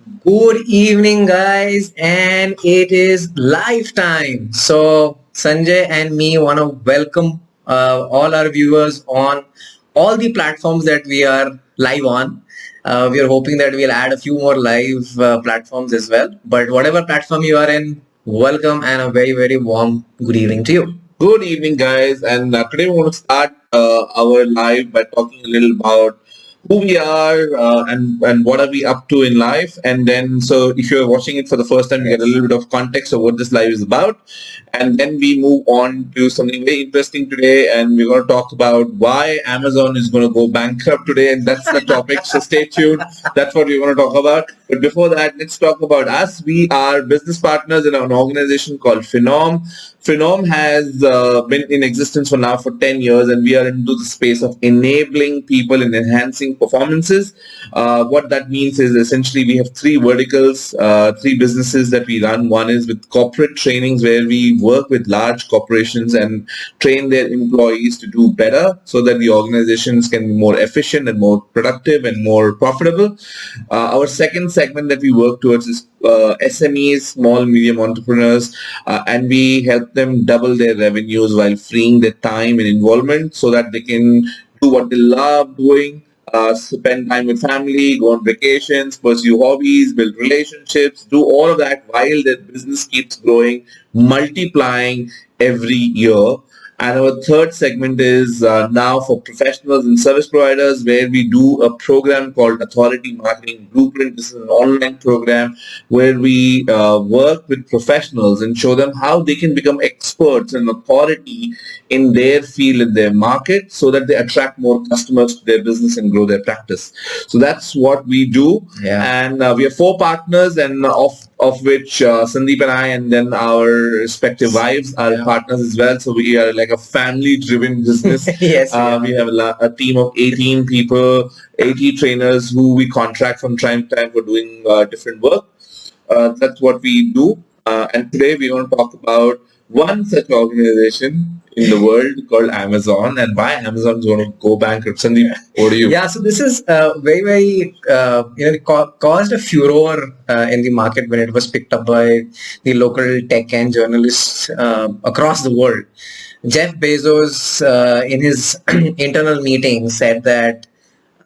Good evening, guys, and it is live time. So, Sanjay and me want to welcome all our viewers on all the platforms that we are live on. We are hoping that we'll add a few more live platforms as well. But whatever platform you are in, welcome and a very, very warm good evening to you. Good evening, guys. And today we want to start our live by talking a little about who we are and what are we up to in life. And then, so if you're watching it for the first time, you get a little bit of context of what this live is about. And then we move on to something very interesting today. And we're going to talk about why Amazon is going to go bankrupt today. And that's the topic. So stay tuned. That's what we're going to talk about. But before that, let's talk about us. We are business partners in an organization called Phenom. Phenom has been in existence for now for 10 years, and we are into the space of enabling people and enhancing performances. What that means is essentially we have three verticals, three businesses that we run. One is with corporate trainings, where we work with large corporations and train their employees to do better so that the organizations can be more efficient and more productive and more profitable. Our second segment that we work towards is SMEs, small, medium entrepreneurs, and we help them double their revenues while freeing their time and involvement so that they can do what they love doing, spend time with family, go on vacations, pursue hobbies, build relationships, do all of that while their business keeps growing, multiplying every year. And our third segment is now for professionals and service providers, where we do a program called Authority Marketing Blueprint. This is an online program where we work with professionals and show them how they can become experts and authority in their field, in their market, so that they attract more customers to their business and grow their practice. So that's what we do. Yeah. And we have four partners, and of which Sandeep and I, and then our respective wives are partners as well. So we are like a family-driven business. Yes. We have a team of 18 people, 80 trainers who we contract from time to time for doing different work. That's what we do. And today we're going to talk about one such organization in the world called Amazon and why Amazon is going to go bankrupt. Sandeep, over to you. Yeah, so this is very, very, caused a furor in the market when it was picked up by the local tech and journalists across the world. Jeff Bezos, in his internal meeting, said that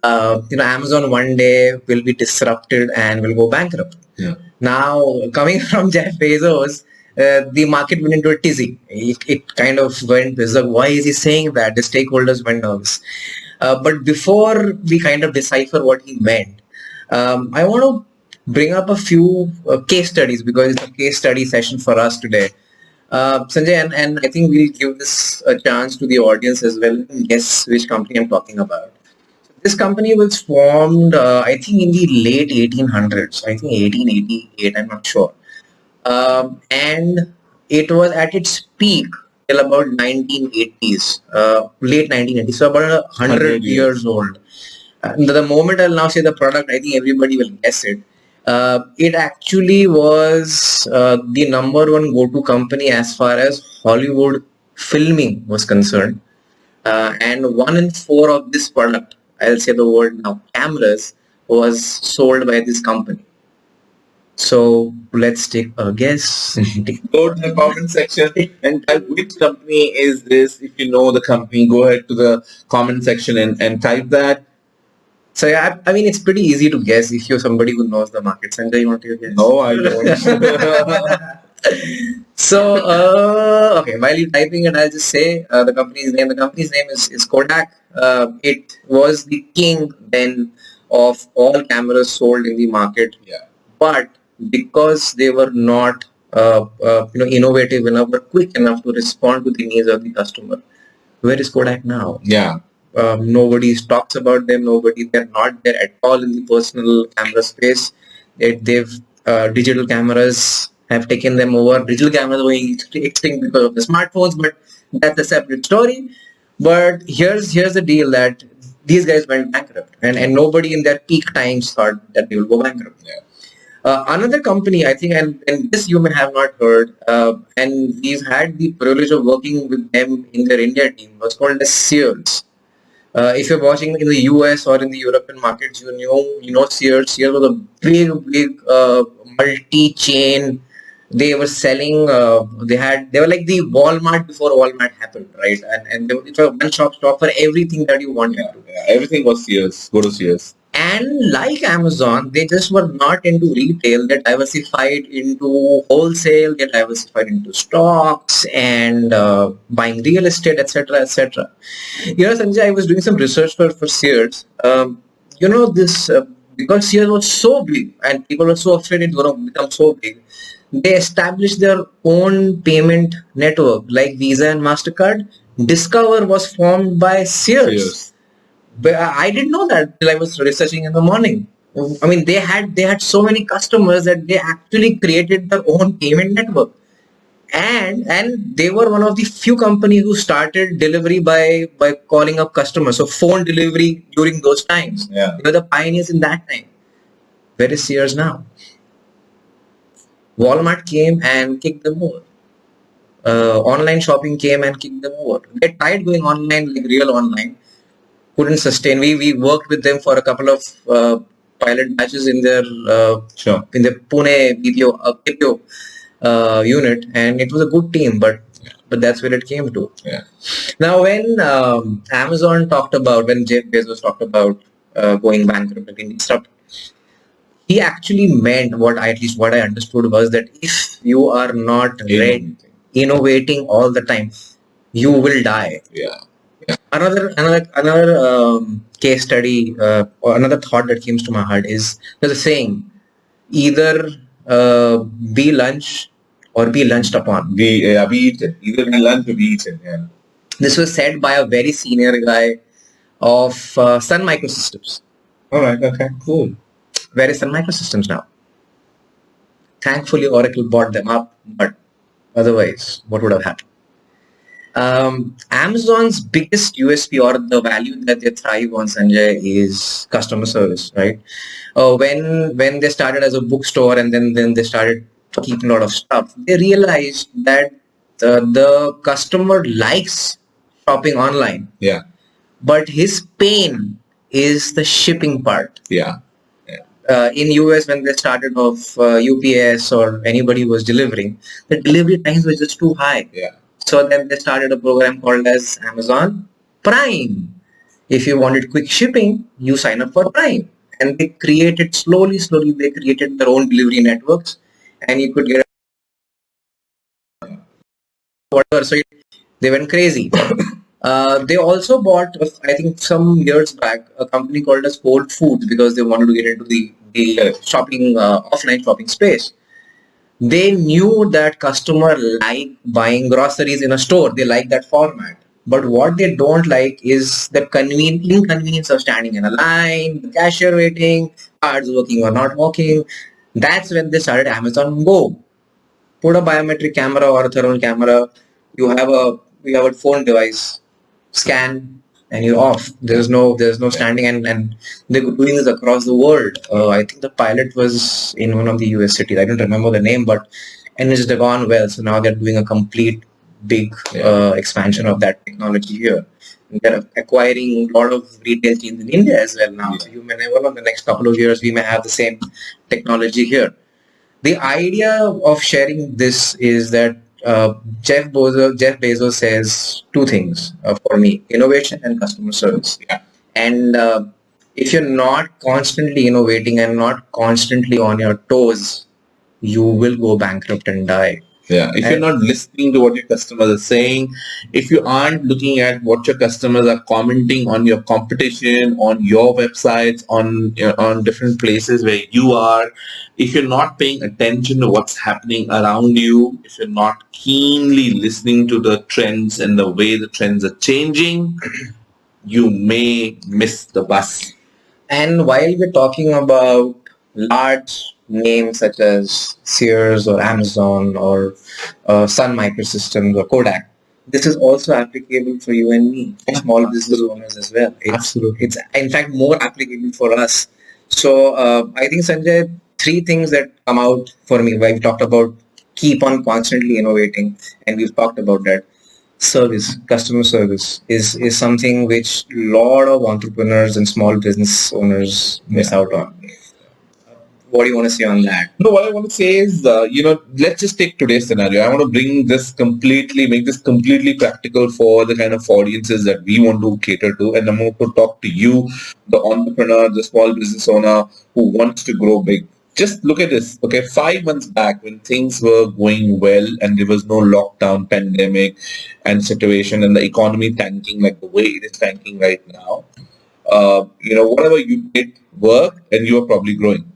Amazon one day will be disrupted and will go bankrupt. Yeah. Now, coming from Jeff Bezos, the market went into a tizzy. It kind of went berserk. Why is he saying that? The stakeholders went nervous. But before we kind of decipher what he meant, I want to bring up a few case studies because it's a case study session for us today. Sanjay, and I think we'll give this a chance to the audience as well and guess which company I'm talking about. This company was formed, I think, in the late 1800s. I think 1888. I'm not sure. And it was at its peak till about 1980s, late 1980s. So about 100 years old. The moment I'll now say the product, I think everybody will guess it. It actually was the number one go-to company as far as Hollywood filming was concerned. And 1 in 4 of this product, I'll say the word now, cameras, was sold by this company. So let's take a guess. Go to the comment section and type which company is this. If you know the company, go ahead to the comment section and type that. So yeah, I mean, it's pretty easy to guess if you're somebody who knows the market. Sanjay, you want to guess? No, I don't. So, okay, while you're typing it, I'll just say the company's name. The company's name is Kodak. It was the king then of all cameras sold in the market. Yeah. But because they were not innovative enough or quick enough to respond to the needs of the customer, where is Kodak now? Yeah. Nobody talks about them. They're not there at all in the personal camera space. They've digital cameras have taken them over. Digital cameras going extinct because of the smartphones, but that's a separate story. But here's the deal, that these guys went bankrupt, and nobody in their peak times thought that they will go bankrupt. Yeah. Another company, I think, and this you may have not heard, and we've had the privilege of working with them in their India team, was called as Sears. If you're watching in the US or in the European markets, you know Sears. Sears was a big multi-chain. They were selling. They were like the Walmart before Walmart happened, right? It was a one-shop shop for everything that you wanted to. Yeah, everything was Sears. Go to Sears. And like Amazon, they just were not into retail. They diversified into wholesale. They diversified into stocks and buying real estate, etc., etc. Sanjay, I was doing some research for Sears. This because Sears was so big and people were so afraid it's going to become so big. They established their own payment network like Visa and Mastercard. Discover was formed by Sears. But I didn't know that till I was researching in the morning. I mean, they had so many customers that they actually created their own payment network, and they were one of the few companies who started delivery by calling up customers. So phone delivery during those times. Yeah. They were the pioneers in that time. Where is Sears now? Walmart came and kicked them over. Online shopping came and kicked them over. They tried going online, like real online, couldn't sustain. We worked with them for a couple of pilot batches in their in the Pune BPO unit, and it was a good team, but that's where it came to. Yeah. Now, when when Jeff Bezos talked about going bankrupt and getting disrupted, he actually meant at least what I understood was that if you are not innovating all the time, you will die. Yeah. Another case study or another thought that comes to my heart is there's a saying: either be lunch or be lunched upon. Be eaten. Either be lunch or be eaten. Yeah. This was said by a very senior guy of Sun Microsystems. All right. Okay. Cool. Where is Sun Microsystems now? Thankfully, Oracle bought them up, but otherwise, what would have happened? Amazon's biggest USP or the value that they thrive on, Sanjay, is customer service, right? When they started as a bookstore and then they started keeping a lot of stuff, they realized that the customer likes shopping online. Yeah. But his pain is the shipping part. Yeah. In US, when they started off UPS or anybody was delivering, the delivery times were just too high. Yeah. So then they started a program called as Amazon Prime. If you wanted quick shipping, you sign up for Prime. And they created slowly, they created their own delivery networks, and you could get whatever. So they went crazy. They also bought, I think some years back, a company called as Whole Foods because they wanted to get into the shopping, offline shopping space. They knew that customer like buying groceries in a store. They like that format. But what they don't like is the inconvenience of standing in a line, the cashier waiting, cards working or not working. That's when they started Amazon Go. Put a biometric camera or a thermal camera. You have a phone device. Scan and you're off. There's no standing, and they're doing this across the world. I think the pilot was in one of the US cities. I don't remember the name, and it's gone well. So now they're doing a complete big expansion of that technology here. They're acquiring a lot of retail chains in India as well now. So you may never know, in the next couple of years we may have the same technology here. The idea of sharing this is that Jeff Bezos says two things for me: innovation and customer service. Yeah. And if you're not constantly innovating and not constantly on your toes, you will go bankrupt and die. Yeah, if you're not listening to what your customers are saying, if you aren't looking at what your customers are commenting on your competition, on your websites, on different places where you are, if you're not paying attention to what's happening around you, if you're not keenly listening to the trends and the way the trends are changing, you may miss the bus. And while we're talking about large names such as Sears or Amazon or Sun Microsystems or Kodak, this is also applicable for you and me, small business owners as well. Absolutely. It's in fact more applicable for us. So I think, Sanjay, three things that come out for me. We've talked about keep on constantly innovating, and we've talked about that. service, customer service is something which a lot of entrepreneurs and small business owners miss out on. What do you want to say on that? No, what I want to say is, let's just take today's scenario. I want to make this completely practical for the kind of audiences that we want to cater to. And I'm going to talk to you, the entrepreneur, the small business owner who wants to grow big. Just look at this. Okay, 5 months back when things were going well and there was no lockdown, pandemic and situation and the economy tanking like the way it is tanking right now, whatever you did worked and you are probably growing.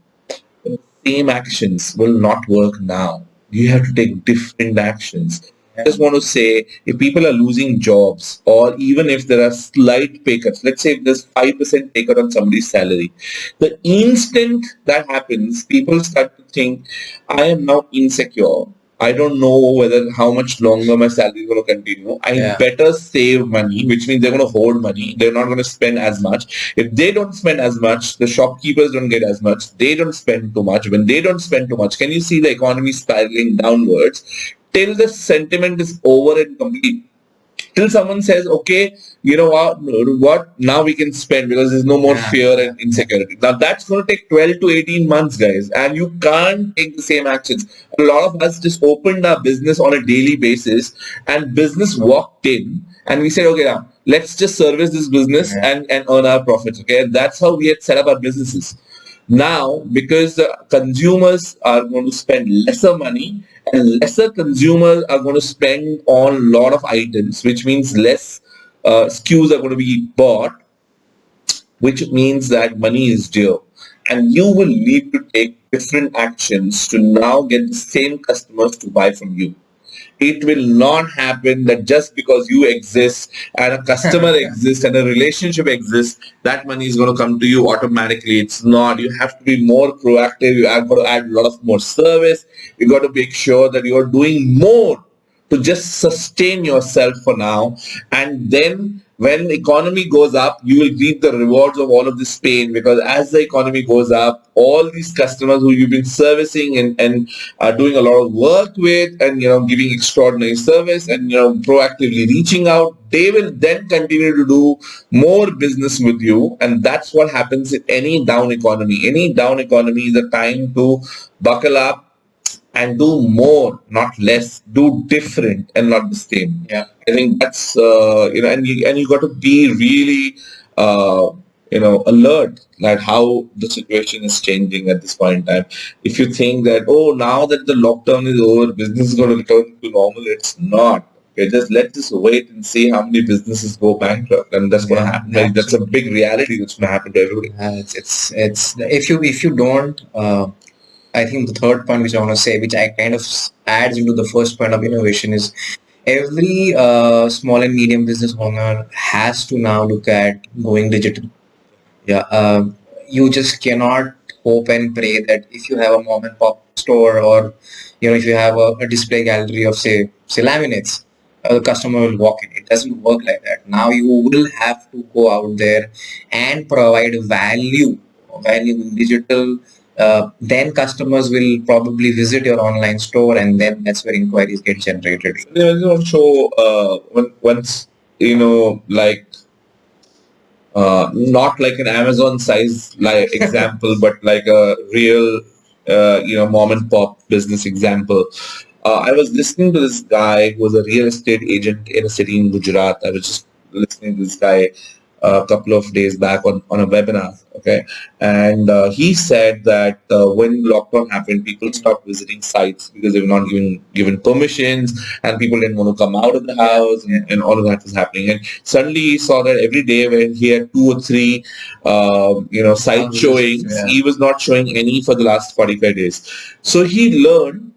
Same actions will not work now. You have to take different actions. I just want to say, if people are losing jobs or even if there are slight pay cuts, let's say if there's 5% pay cut on somebody's salary, the instant that happens, people start to think, I am now insecure. I don't know whether how much longer my salary is going to continue. I better save money, which means they're going to hold money. They're not going to spend as much. If they don't spend as much, the shopkeepers don't get as much. They don't spend too much. When they don't spend too much, can you see the economy spiraling downwards till the sentiment is over and complete? Till someone says, okay, you know what, now we can spend because there's no more fear and insecurity. Now that's going to take 12 to 18 months, guys, and you can't take the same actions. A lot of us just opened our business on a daily basis and business walked in and we said, okay, now let's just service this business and earn our profits. Okay, and that's how we had set up our businesses. Now, because the consumers are going to spend lesser money and lesser consumers are going to spend on a lot of items, which means less SKUs are going to be bought, which means that money is dear. And you will need to take different actions to now get the same customers to buy from you. It will not happen that just because you exist and a customer exists and a relationship exists, that money is going to come to you automatically. It's not. You have to be more proactive. You have got to add a lot of more service. You got to make sure that you are doing more to just sustain yourself for now. And then when the economy goes up, you will reap the rewards of all of this pain, because as the economy goes up, all these customers who you've been servicing and are doing a lot of work with and, giving extraordinary service and, proactively reaching out, they will then continue to do more business with you. And that's what happens in any down economy. Any down economy is a time to buckle up and do more, not less. Do different and not the same. Yeah, I think that's and you got to be really alert at how the situation is changing at this point in time. If you think that now that the lockdown is over, business is going to return to normal, it's not. Okay, let's wait and see how many businesses go bankrupt, and that's going to happen. Like, that's a big reality that's going to happen to everybody. It's if you don't. I think the third point which I want to say, which I kind of adds into the first point of innovation, is every small and medium business owner has to now look at going digital. Yeah, you just cannot hope and pray that if you have a mom and pop store, or if you have a display gallery of say laminates, the customer will walk in. It doesn't work like that. Now you will have to go out there and provide value in digital. Then customers will probably visit your online store, and then that's where inquiries get generated. So once not like an Amazon size example, but like a real mom and pop business example. I was listening to this guy who was a real estate agent in a city in Gujarat. I was just listening to this guy a couple of days back on a webinar, okay? And he said that when lockdown happened, people stopped visiting sites because they were not given permissions, and people didn't want to come out of the house, and all of that was happening. And suddenly he saw that every day when he had 2 or 3 site showings, he was not showing any for the last 45 days. So he learned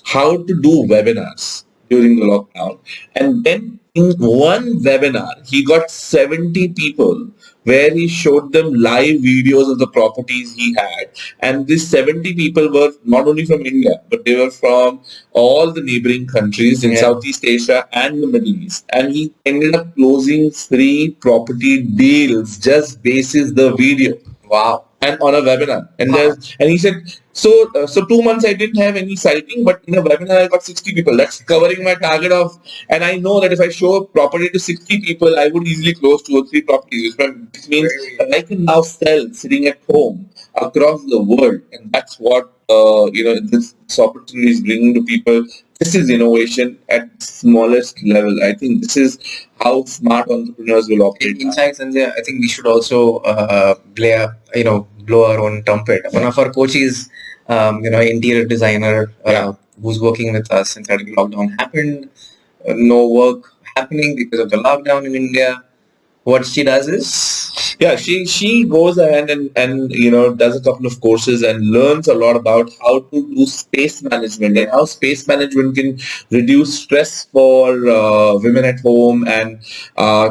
how to do webinars during the lockdown, and then in one webinar he got 70 people where he showed them live videos of the properties he had, and these 70 people were not only from India, but they were from all the neighboring countries in Southeast Asia and the Middle East, and he ended up closing 3 property deals just basis the video. Wow. and on a webinar. And he said, so 2 months I didn't have any sighting, but in a webinar I got 60 people. That's covering my target of, and I know that if I show a property to 60 people, I would easily close 2 or 3 properties, which means that I can now sell sitting at home across the world, and that's what this opportunity is bringing to people. This is innovation at the smallest level. I think this is how smart entrepreneurs will operate. In fact, Sanjay, I think we should also blow our own trumpet. One of our coaches, interior designer, who's working with us since the lockdown happened. No work happening because of the lockdown in India. What she does is, she goes ahead and does a couple of courses and learns a lot about how to do space management and how space management can reduce stress for women at home and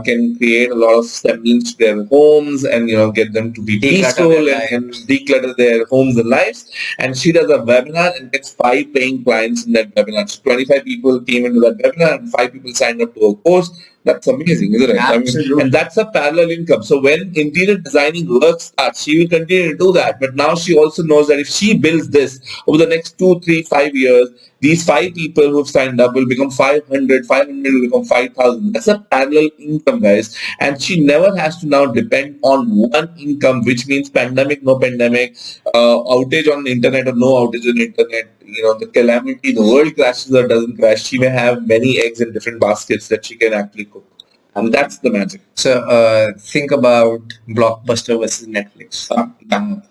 can create a lot of semblance to their homes and get them to be peaceful and declutter their homes and lives. And she does a webinar and gets 5 paying clients in that webinar. So 25 people came into that webinar and 5 people signed up to a course. That's amazing, isn't it? Absolutely. And that's a parallel income. So when interior designing work starts, she will continue to do that. But now she also knows that if she builds this over the next 2, 3, 5 years, these 5 people who have signed up will become 500, 500 will become 5,000. That's a parallel income, guys. And she never has to now depend on one income, which means pandemic, no pandemic, outage on the internet or no outage on the internet. The calamity, the world crashes or doesn't crash, she may have many eggs in different baskets that she can actually cook. And that's the magic. So think about Blockbuster versus Netflix.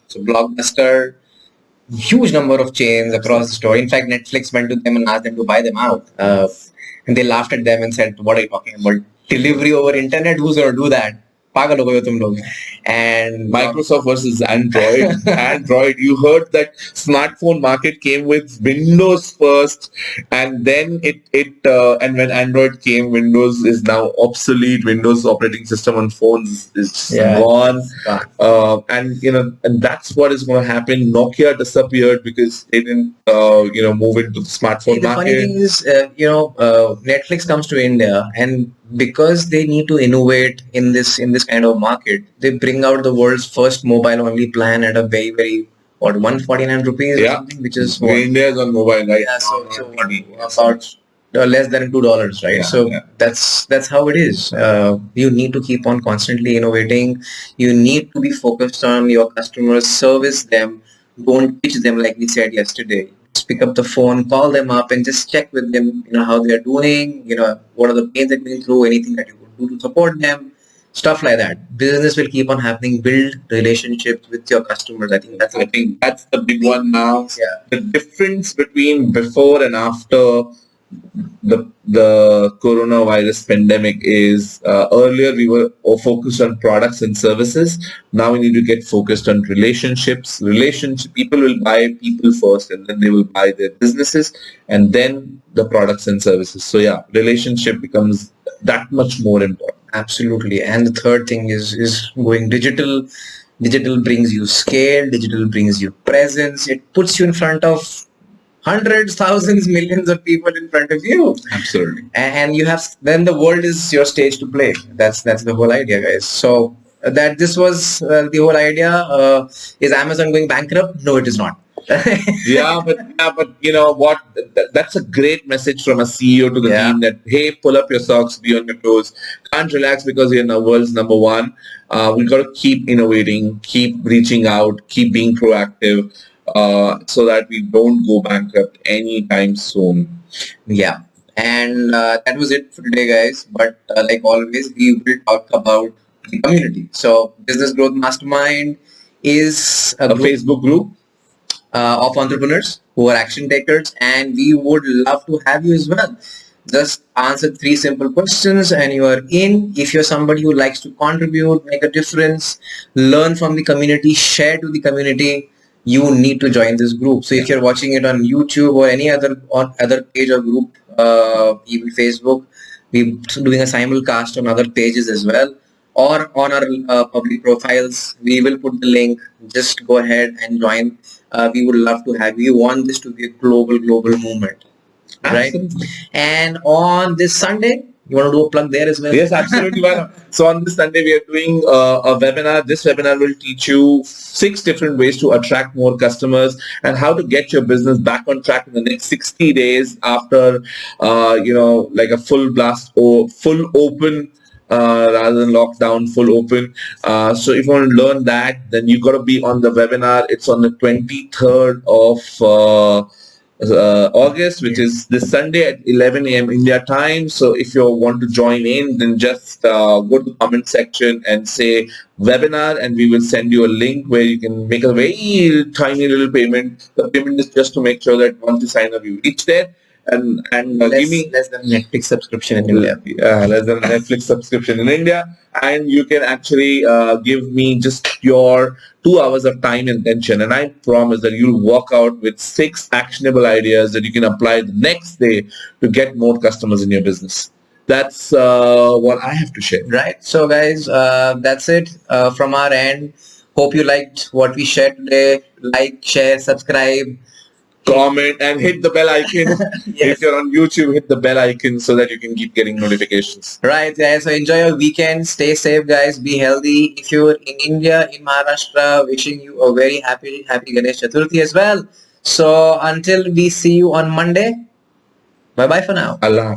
So Blockbuster, huge number of chains across the store. In fact, Netflix went to them and asked them to buy them out. And they laughed at them and said, what are you talking about? Delivery over internet? Who's going to do that? पागल हो गए हो तुम लोग. And Microsoft versus Android. Android, you heard that smartphone market came with Windows first, and then and when Android came, Windows is now obsolete. Windows operating system on phones is gone. And that's what is going to happen. Nokia disappeared because they didn't move into the smartphone market. The funny thing is, Netflix comes to India, and because they need to innovate in this kind of market, they bring out the world's first mobile only plan at a very, very 149 rupees or something, which is India's on mobile, right? Yeah, so about less than $2, right? That's how it is. You need to keep on constantly innovating. You need to be focused on your customers, service them, don't pitch them like we said yesterday. Just pick up the phone, call them up, and just check with them, how they are doing, what are the pains they're going through, anything that you could do to support them, stuff like that. Business will keep on happening. Build relationships with your customers. I think that's the big one now. Yeah. The difference between before and after the coronavirus pandemic is earlier we were focused on products and services. Now we need to get focused on relationships. People will buy people first, and then they will buy their businesses, and then the products and services. So relationship becomes that much more important. Absolutely. And the third thing is going digital. Digital brings you scale. Digital brings you presence. It puts you in front of hundreds, thousands, millions of people in front of you. Absolutely. And then the world is your stage to play. That's the whole idea, guys. So this was the whole idea. Is Amazon going bankrupt? No, it is not. but you know what? That's a great message from a CEO to the team that, hey, pull up your socks, be on your toes. Can't relax because you're the world's number one. We've got to keep innovating, keep reaching out, keep being proactive. So that we don't go bankrupt anytime soon. Yeah. And that was it for today, guys. But like always, we will talk about the community. So Business Growth Mastermind is a Facebook group of entrepreneurs who are action takers, and we would love to have you as well. Just answer 3 simple questions and you are in. If you're somebody who likes to contribute, make a difference, learn from the community, share to the community, you need to join this group. So if you're watching it on YouTube or any other page or group, even Facebook, we're doing a simulcast on other pages as well, or on our public profiles. We will put the link. Just go ahead and join. We would love to have you. We want this to be a global movement, right? And on this Sunday, You want to do a plug there as well? Yes, absolutely. Why not? So on this Sunday, we are doing a webinar. This webinar will teach you 6 different ways to attract more customers and how to get your business back on track in the next 60 days after, like a full blast or full open rather than lockdown, full open. So if you want to learn that, then you got to be on the webinar. It's on the 23rd of August, which is this Sunday at 11 a.m. India time. So if you want to join in, then just go to the comment section and say webinar, and we will send you a link where you can make a very tiny little payment. The payment is just to make sure that once you sign up, you reach there. And give me less than Netflix subscription in India. less than a Netflix subscription in India, and you can actually give me just your 2 hours of time and attention, and I promise that you'll walk out with 6 actionable ideas that you can apply the next day to get more customers in your business. That's what I have to share. Right. So guys, that's it from our end. Hope you liked what we shared today. Like, share, subscribe. Comment and hit the bell icon. Yes. If you're on YouTube, hit the bell icon so that you can keep getting notifications. Right, guys. So enjoy your weekend. Stay safe, guys. Be healthy. If you're in India, in Maharashtra, wishing you a very happy Ganesh Chaturthi as well. So until we see you on Monday, bye-bye for now. Allah.